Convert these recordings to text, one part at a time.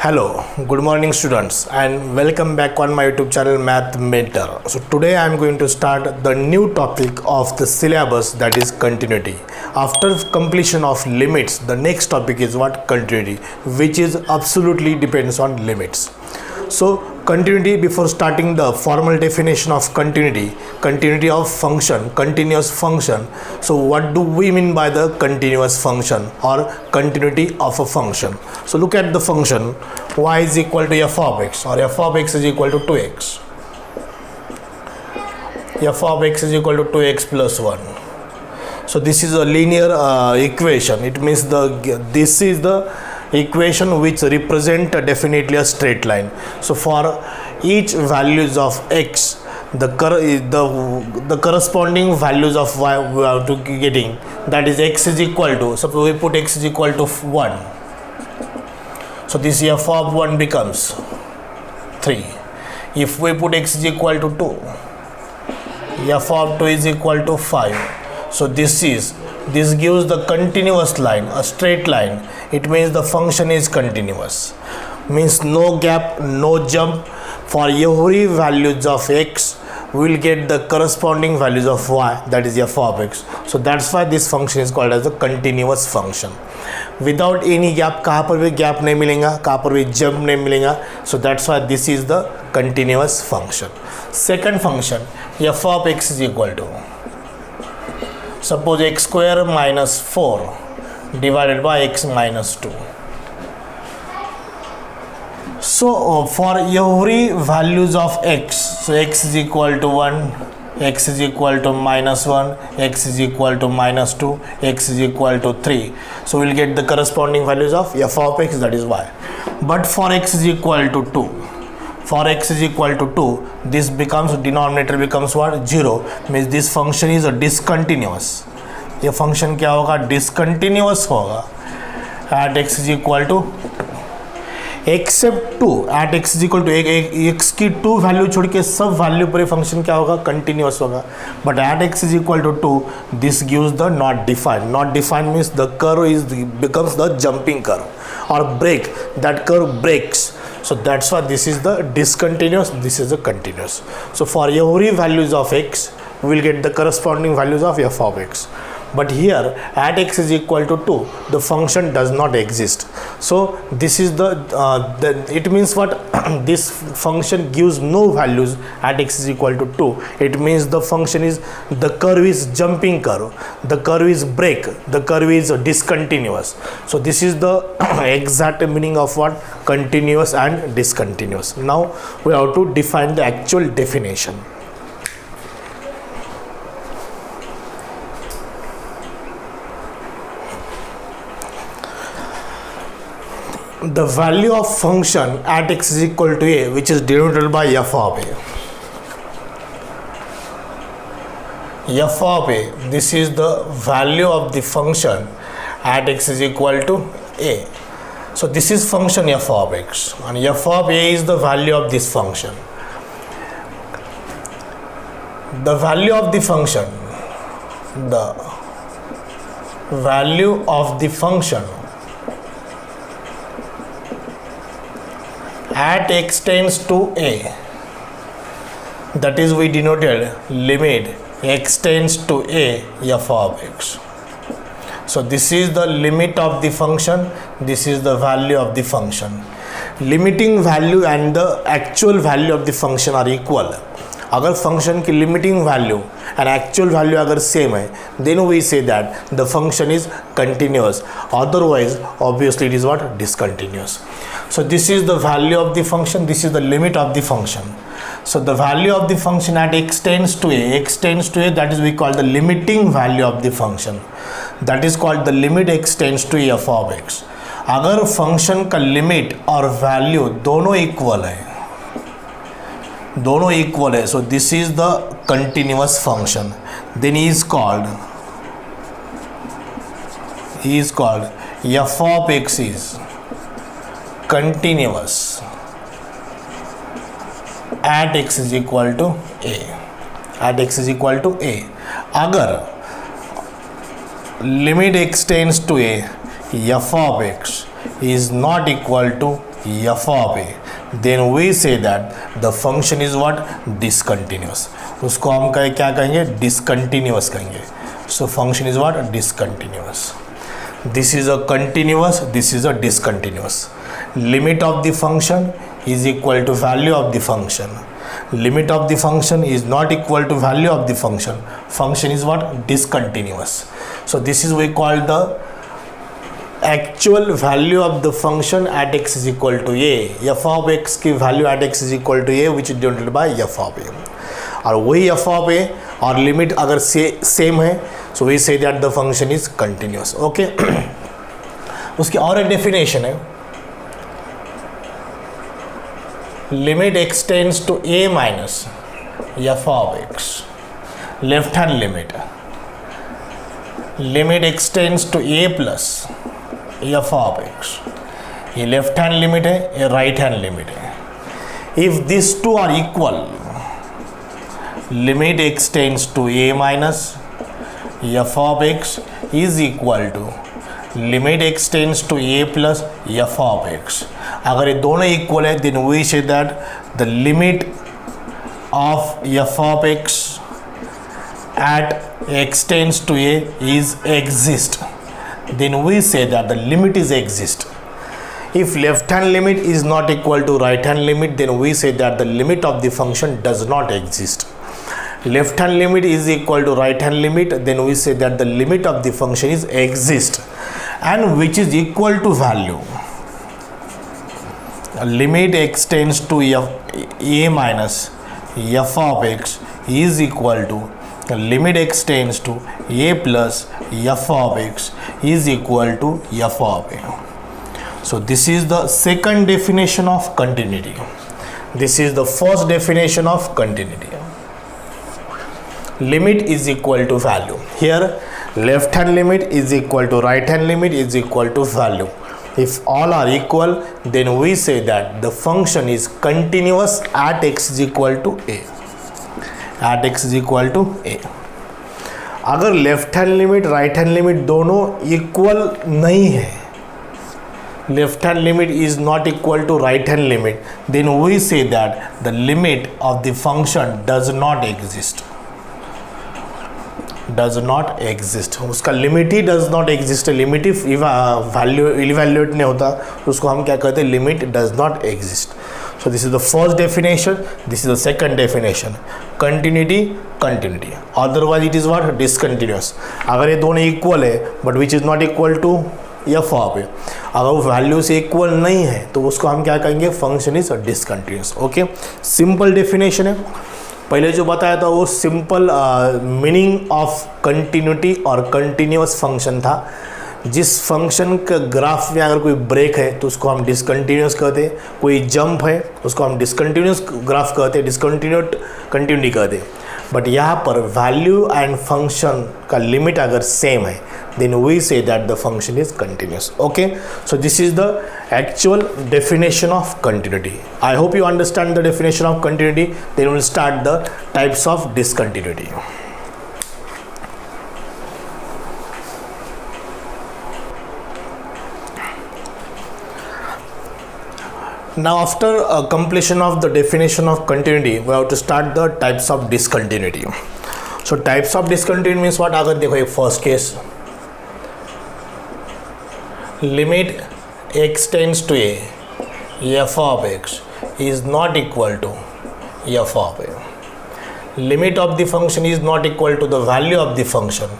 Hello, good morning students and welcome back on my YouTube channel Math Mentor. So today I am going to start the new topic of the syllabus, that is continuity. After completion of limits, the next topic is what? Continuity, which is absolutely depends on limits. So continuity, before starting the formal definition of continuity of function, continuous function. So what do we mean by the continuous function or continuity of a function? So look at the function y is equal to f of x, or f of x is equal to 2x. F of x is equal to 2x plus 1. So this is a linear equation. It means this is the equation which represent definitely a straight line. So for each values of x, the corresponding values of y we have to getting, that is x is equal to, suppose we put x is equal to 1. So this f of 1 becomes 3. If we put x is equal to 2, f of 2 is equal to 5. So this gives the continuous line, a straight line. It means the function is continuous, means no gap, no jump. For every values of x, we will get the corresponding values of y, that is f of x. So that's why this function is called as a continuous function. Without any gap, कहाँ पर भी gap नहीं मिलेगा, कहाँ पर भी jump नहीं मिलेगा. So that's why this is the continuous function. Second function, f of x is equal to, suppose x square minus 4 divided by x minus 2. So for every values of x, so x is equal to 1, x is equal to minus 1, x is equal to minus 2, x is equal to 3. So we will get the corresponding values of f of x, that is y. But for x is equal to 2, for x is equal to 2, this becomes, denominator becomes what? 0. Means this function is a discontinuous. ये function क्या होगा? Discontinuous होगा at x is equal to 2. Except 2 at x is equal to x की 2 value छोड़ के सब value पर function क्या होगा? कंटिन्यूस होगा. But at x is equal to 2, this gives the not defined. Not defined means the curve becomes the jumping curve or break. That curve breaks. So that's why this is the discontinuous, this is the continuous. So for every values of x, we will get the corresponding values of f of x. But here at x is equal to 2, the function does not exist. So this is it means what? This function gives no values at x is equal to 2. It means the function is, the curve is jumping curve, the curve is break, the curve is discontinuous. So this is the exact meaning of what? Continuous and discontinuous. Now we have to define the actual definition. The value of function at x is equal to a, which is denoted by f of a. F of a, this is the value of the function at x is equal to a. So this is function f of x, and f of a is the value of this function. The value of the function, the value of the function at x tends to a, that is we denoted limit x tends to a f of x. So this is the limit of the function, this is the value of the function. Limiting value and the actual value of the function are equal. अगर function की limiting value and actual value अगर same है, then we say that the function is continuous. Otherwise, obviously it is what? Discontinuous. So this is the value of the function, this is the limit of the function. So the value of the function at x tends to a, that is we call the limiting value of the function. That is called the limit x tends to a f of x. अगर function का limit और value दोनों equal है, so this is the continuous function. Then he is called f of x is continuous at x is equal to a. अगर limit x tends to a, f of x is not equal to f of a, then we say that the function is what? Discontinuous. उसको हम क्या कहेंगे? Discontinuous कहेंगे. So function is what? Discontinuous. This is a continuous, this is a discontinuous. Limit of the function is equal to value of the function. Limit of the function is not equal to value of the function. Function is what? Discontinuous. So this is we call the actual value of the function at x is equal to a. f of x की value at x is equal to a which is denoted by f of a. और वही f of a और limit अगर same है so we say that the function is continuous. Okay. उसकी और एक definition है, limit x tends to a minus f of x, left hand limit, limit x tends to a plus f of x, ये left hand limit है, ये right hand limit है. If this two are equal, limit x tends to a minus f of x is equal to limit x tends to a plus f of x. अगर ये दोनों equal है then we say that the limit of f of x at x tends to a is exist. Then we say that the limit is exist. If left hand limit is not equal to right hand limit, then we say that the limit of the function does not exist. Left hand limit is equal to right hand limit, then we say that the limit of the function is exist and which is equal to value. Limit x tends to a minus f of x is equal to limit x tends to a plus f of x is equal to f of a. So this is the second definition of continuity. This is the first definition of continuity. Limit is equal to value. Here left hand limit is equal to right hand limit is equal to value. If all are equal, then we say that the function is continuous at x is equal to a. At x is equal to a. अगर left hand limit right hand limit दोनों equal नहीं है, left hand limit is not equal to right hand limit, then we say that the limit of the function does not exist. Does not exist, उसका limit ही does not exist. Limit ही value evaluate नहीं होता, उसको हम क्या कहते हैं? Limit does not exist. So this is the first definition, this is the second definition. Continuity, continuity. Otherwise it is what? Discontinuous. अगर ये दोनों इक्वल है but which is not equal to f of a, अगर वो value से equal नहीं है तो उसको हम क्या कहेंगे? Function is discontinuous. Okay, simple definition है. पहले जो बताया था वो सिंपल मीनिंग ऑफ कंटिन्यूटी और कंटिन्यूस फंक्शन था. जिस फंक्शन का ग्राफ में अगर कोई ब्रेक है तो उसको हम डिसकंटिन्यूस कहते हैं, कोई जंप है उसको हम डिसकंटिन्यूस ग्राफ कहते हैं, डिसकंटिन्यूट कंटिन्यूटी कहते हैं. बट यहाँ पर वैल्यू एंड फंक्शन का लिमिट अगर सेम है then we say that the function is continuous. Okay, so this is the actual definition of continuity. I hope you understand the definition of continuity. Then will start the types of discontinuity. Now after completion of the definition of continuity, we have to start the types of discontinuity. So types of discontinuity means what? अगर देखो एक first case, limit x tends to a, f of x is not equal to f of a. Limit of the function is not equal to the value of the function.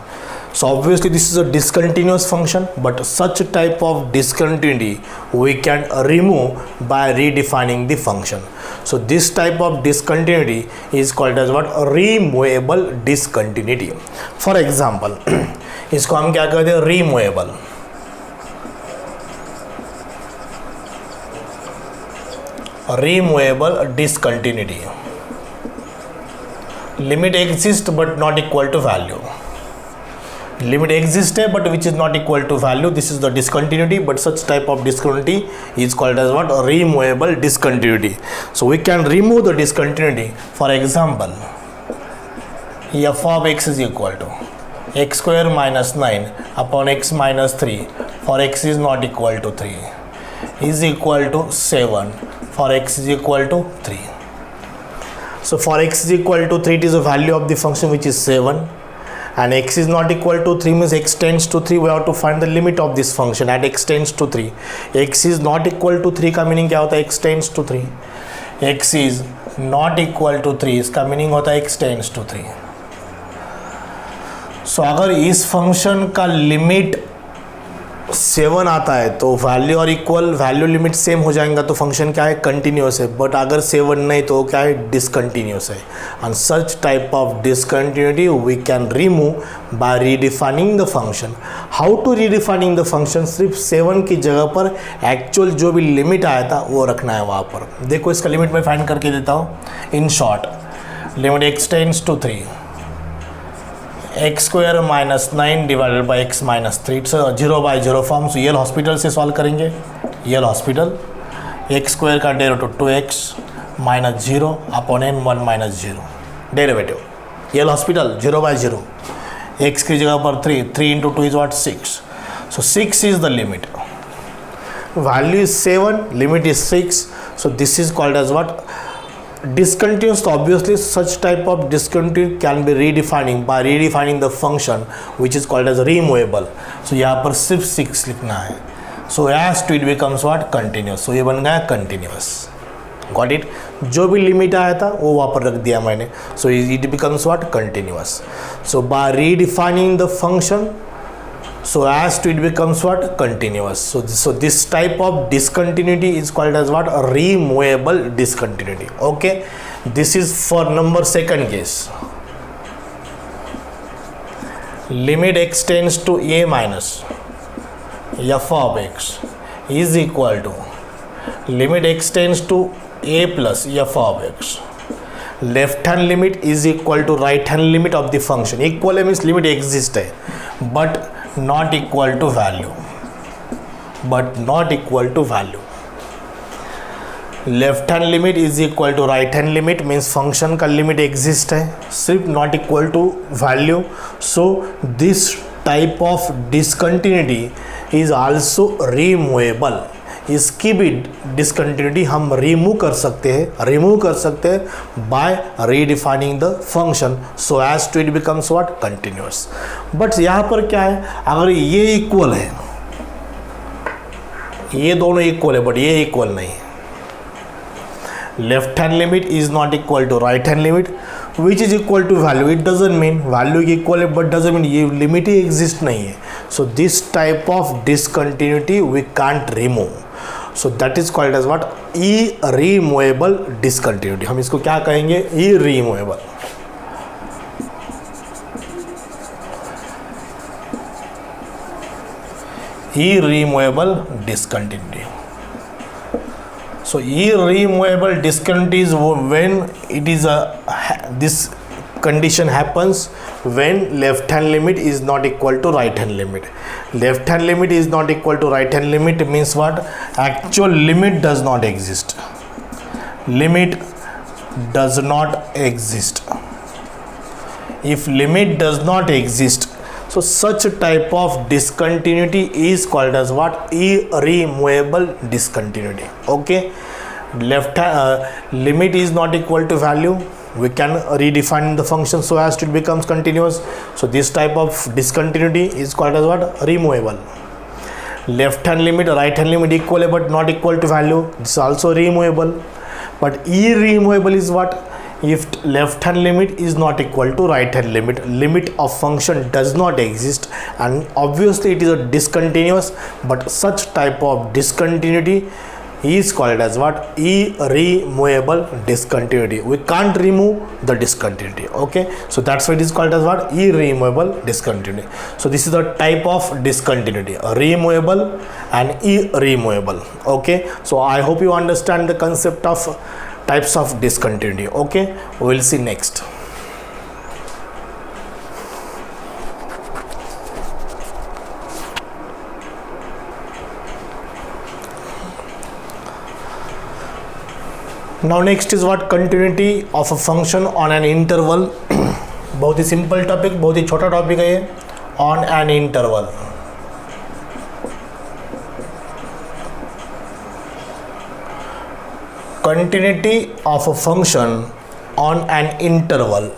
So obviously this is a discontinuous function, but such type of discontinuity we can remove by redefining the function. So this type of discontinuity is called as what? Removable discontinuity. For example, इसको हम क्या कहते हैं? Removable. Removable discontinuity. Limit exists but not equal to value. Limit exists but which is not equal to value. This is the discontinuity, but such type of discontinuity is called as what? Removable discontinuity. So we can remove the discontinuity. For example, f of x is equal to x square minus 9 upon x minus 3 for x is not equal to 3. is equal to 7, for x is equal to 3. So for x is equal to 3, it is the value of the function which is 7, and x is not equal to 3 means x tends to 3. We have to find the limit of this function at x tends to 3. x is not equal to 3 का meaning क्या होता है? x tends to 3. x is not equal to 3 इसका meaning होता है x tends to 3. सो अगर इस function का लिमिट 7 आता है तो वैल्यू और इक्वल वैल्यू लिमिट सेम हो जाएगा तो फंक्शन क्या है? कंटिन्यूस है. बट अगर 7 नहीं तो क्या है? डिसकंटिन्यूस है. And such type of discontinuity we can remove by redefining the function. How to redefining the function? सिर्फ 7 की जगह पर एक्चुअल जो भी लिमिट आया था वो रखना है वहाँ पर. देखो इसका लिमिट मैं फाइंड करके देता हूँ. In short limit x tends to 3, x square minus 9 divided by x minus 3. 0/0 form. So L'Hospital से सॉल्व करेंगे. यल हॉस्पिटल एक्स स्क्वायर का derivative 2x minus 0 upon n 1 minus 0 derivative. L'Hospital 0/0 x की जगह पर 3 into 2 is what? 6. So 6 is the limit. Value is 7, limit is 6. So this is called as what? Discontinuous. So obviously such type of discontinuity can be redefining by redefining the function which is called as removable. So यहाँ पर सिर्फ 6 लिखना है. So as to it becomes what? Continuous. So ये बन गया continuous. Got it? जो भी लिमिट आया था वो वहाँ पर रख दिया मैंने. So it becomes what? Continuous. So by redefining the function, so as to it becomes what? Continuous. So this type of discontinuity is called as what? A removable discontinuity. Okay, this is for number second case. Limit x tends to a minus f of x is equal to limit x tends to a plus f of x. Left hand limit is equal to right hand limit of the function. Equal means limit exists है but not equal to value. Left hand limit is equal to right hand limit means function का limit exist है, सिर्फ not equal to value. So this type of discontinuity is also removable. इसकी भी discontinuity हम remove कर सकते हैं by redefining the function so as to it becomes what? Continuous. But यहाँ पर क्या है? अगर ये इक्वल है, ये दोनों इक्वल है बट ये इक्वल नहीं है. Left hand limit is not equal to right hand limit which is equal to value. It doesn't mean value equal है बट डजंट मीन ये लिमिट ही एग्जिस्ट नहीं है. So this type of discontinuity we can't remove. So that is called as what? Irremovable discontinuity. हम इसको क्या कहेंगे? Irremovable. Irremovable discontinuity. So irremovable discontinuity is when it is this condition happens when left hand limit is not equal to right hand limit. Left hand limit is not equal to right hand limit means what? Actual limit does not exist. Limit does not exist. If limit does not exist, so such type of discontinuity is called as what? Irremovable discontinuity. Okay, left limit is not equal to value, we can redefine the function so as to it becomes continuous. So this type of discontinuity is called as what? Removable. Left hand limit, right hand limit equal but not equal to value, this is also removable. But irremovable is what? If left hand limit is not equal to right hand limit, limit of function does not exist and obviously it is a discontinuous, but such type of discontinuity is called as what? Irremovable discontinuity. We can't remove the discontinuity. Okay, so that's why it is called as what? Irremovable discontinuity. So this is the type of discontinuity, removable and irremovable. Okay, so I hope you understand the concept of types of discontinuity. Okay, we'll see next. Now next is what? Continuity of a function on an interval. बहुत ही simple topic, बहुत ही छोटा topic है ये. On an interval. continuity of a function on an interval.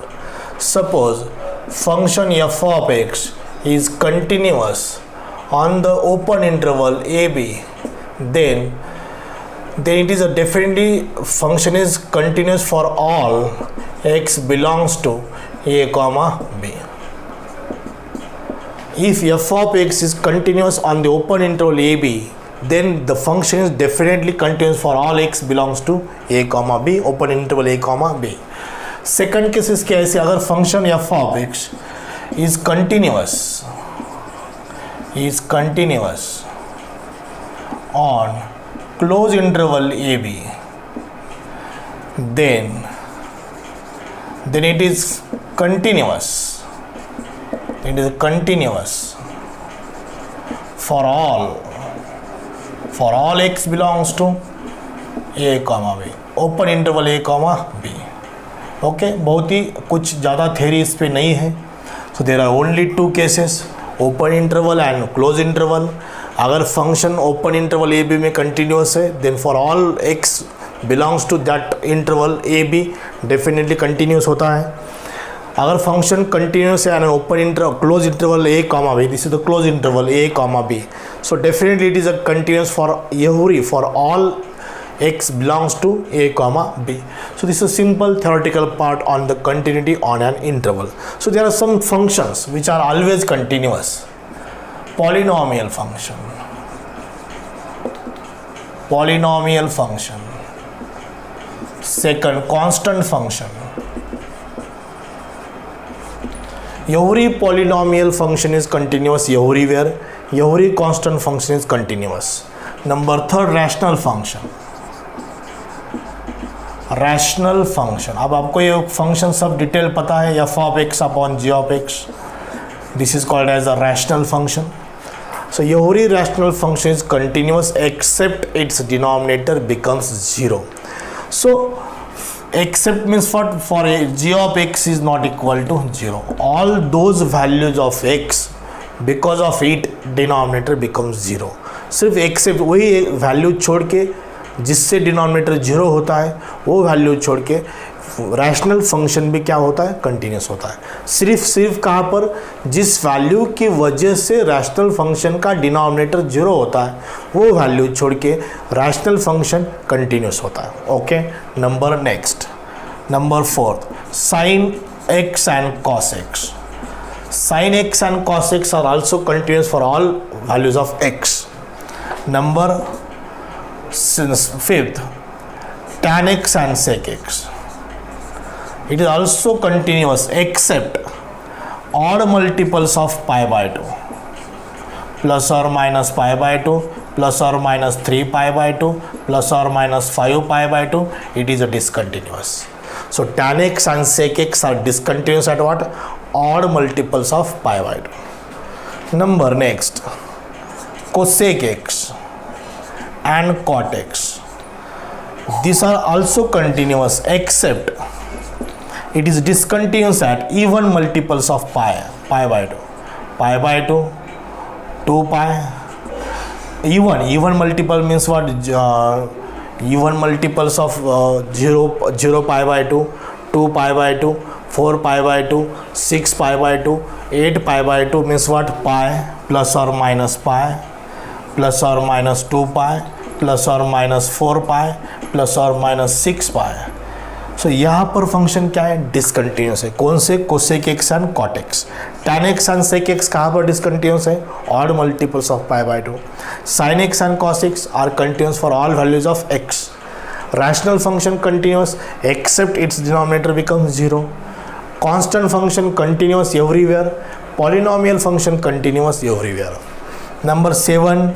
Suppose function f of x is continuous on the open interval ab, then it is a definitely function is continuous for all x belongs to a comma b. If f of x is continuous on the open interval ab, then the function is definitely continuous for all x belongs to a comma b, open interval a comma b. Second case is कैसे, अगर function f of x is continuous on closed interval ab, then it is continuous for all x belongs to a comma b, open interval a comma b. Okay, बहुत ही कुछ ज़्यादा theory इस पे नहीं है. So there are only two cases, open interval and close interval. अगर function open interval A B में कंटिन्यूस है, then for all x belongs to that interval A B definitely continuous होता है. अगर फंक्शन कंटिन्यूस है and open interval close interval A comma B, this is the close interval A comma B, so definitely it is a continuous for all x belongs to a comma b. So this is a simple theoretical part on the continuity on an interval. So there are some functions which are always continuous. Polynomial function. Second, constant function. Every polynomial function is continuous everywhere. Every constant function is continuous. Number third, rational function. Rational function. अब आपको ये function सब detail पता है, f of x upon g of x, this is called as a rational function. So every rational function is continuous except its denominator becomes zero. So except means for g of x is not equal to zero. All those values of x because of it denominator becomes zero. सिर्फ except वही value छोड़ के जिससे denominator zero होता है, वो value छोड़ के रैशनल फंक्शन भी क्या होता है, कंटिन्यूस होता है. सिर्फ कहाँ पर, जिस वैल्यू की वजह से रैशनल फंक्शन का डिनोमिनेटर जीरो होता है, वो वैल्यू छोड़ के रैशनल फंक्शन कंटिन्यूस होता है. Okay, number fourth, sine x and cos x. Sine x and cos x are also continuous for all values of x. Number fifth, tan x and sec x. It is also continuous except odd multiples of pi by 2, plus or minus pi by 2, plus or minus 3 pi by 2, plus or minus 5 pi by 2. It is a discontinuous. So tan x and sec x are discontinuous at what? Odd multiples of pi by 2. Next, cosec x and cot x. These are also continuous except it is discontinuous at even multiples of pi by 2. Pi by 2, 2 pi. Even multiple means what? Even multiples of 0 pi by 2, 2 pi by 2, 4 pi by 2, 6 pi by 2, 8 pi by 2 means what? Pi plus or minus pi, plus or minus 2 pi, plus or minus 4 pi, plus or minus 6 pi. So यहाँ पर function क्या है? Discontinuous है. कौन से? Cosec x and cot x. Tan x and sec x कहाँ पर discontinuous है? Odd multiples of pi by 2. Sine x and cos x are continuous for all values of x. Rational function continuous except its denominator becomes 0. Constant function continuous everywhere. Polynomial function continuous everywhere. Number 7,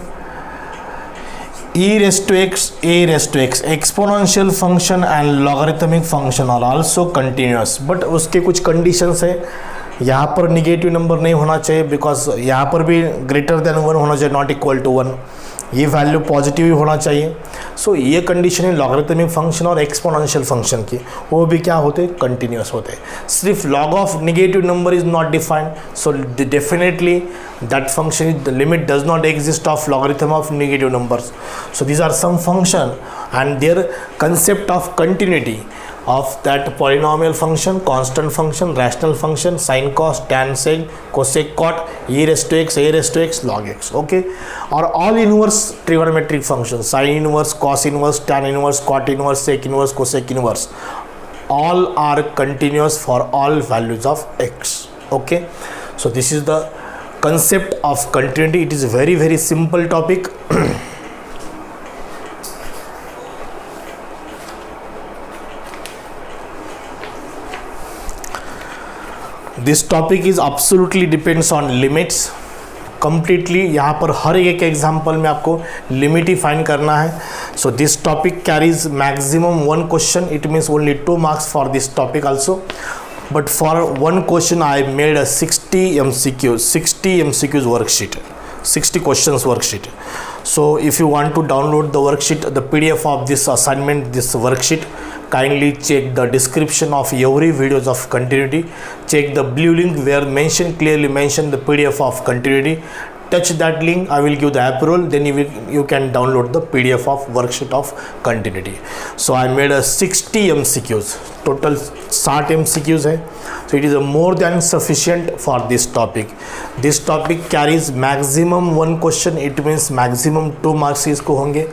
e raised to x, a raised to x. Exponential function and logarithmic function are also continuous, but उसके कुछ conditions है. यहाँ पर negative number नहीं होना चाहिए, because यहाँ पर भी ग्रेटर देन 1 होना चाहिए, नॉट इक्वल टू 1. ये वैल्यू पॉजिटिव ही होना चाहिए. सो ये कंडीशन है लॉगरिथमिक फंक्शन और एक्सपोनेंशियल फंक्शन की, वो भी क्या होते? कंटिन्यूस होते. सिर्फ log of negative number is not defined, so definitely that function is, the limit does not exist of logarithm of negative numbers. So these are some function and their concept of continuity of that polynomial function, constant function, rational function, sin cos, tan sec, cosec cot, e raised to x, a raised to x, log x, okay, or all inverse trigonometric functions, sin inverse, cos inverse, tan inverse, cot inverse, sec inverse, cosec inverse, all are continuous for all values of x, okay. So this is the concept of continuity. It is a very simple topic. This topic is absolutely depends on limits completely. यहाँ पर हर एक example में आपको limit ही find करना है. So this topic carries maximum 1 question. It means only 2 marks for this topic also. But for 1 question I made a 60 MCQs worksheet, 60 questions worksheet. So if you want to download the worksheet, the PDF of this assignment, this worksheet, kindly check the description of every videos of continuity. Check the blue link where clearly mention the PDF of continuity. Touch that link, I will give the approval, then you can download the PDF of worksheet of continuity. So I made a 60 MCQs, total 60 MCQs है. So it is a more than sufficient for this topic. This topic carries maximum 1 question, it means maximum 2 marks इसको होंगे.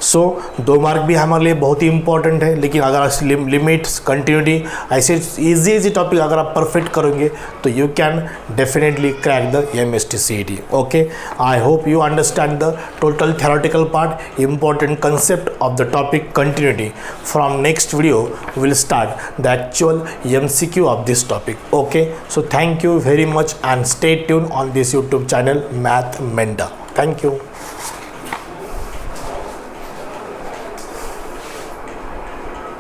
सो 2 mark भी हमारे लिए बहुत ही important है, लेकिन अगर आप लिमिट्स, कंटिन्यूटी, ऐसे इजी टॉपिक अगर आप परफेक्ट करोगे तो you can definitely crack the MST-CET. Okay, I hope you understand the total theoretical part, important concept of the topic continuity. From next video will start the actual MCQ of this topic. Okay, so thank you very much and stay tuned on this YouTube channel Math Mentor. Thank you.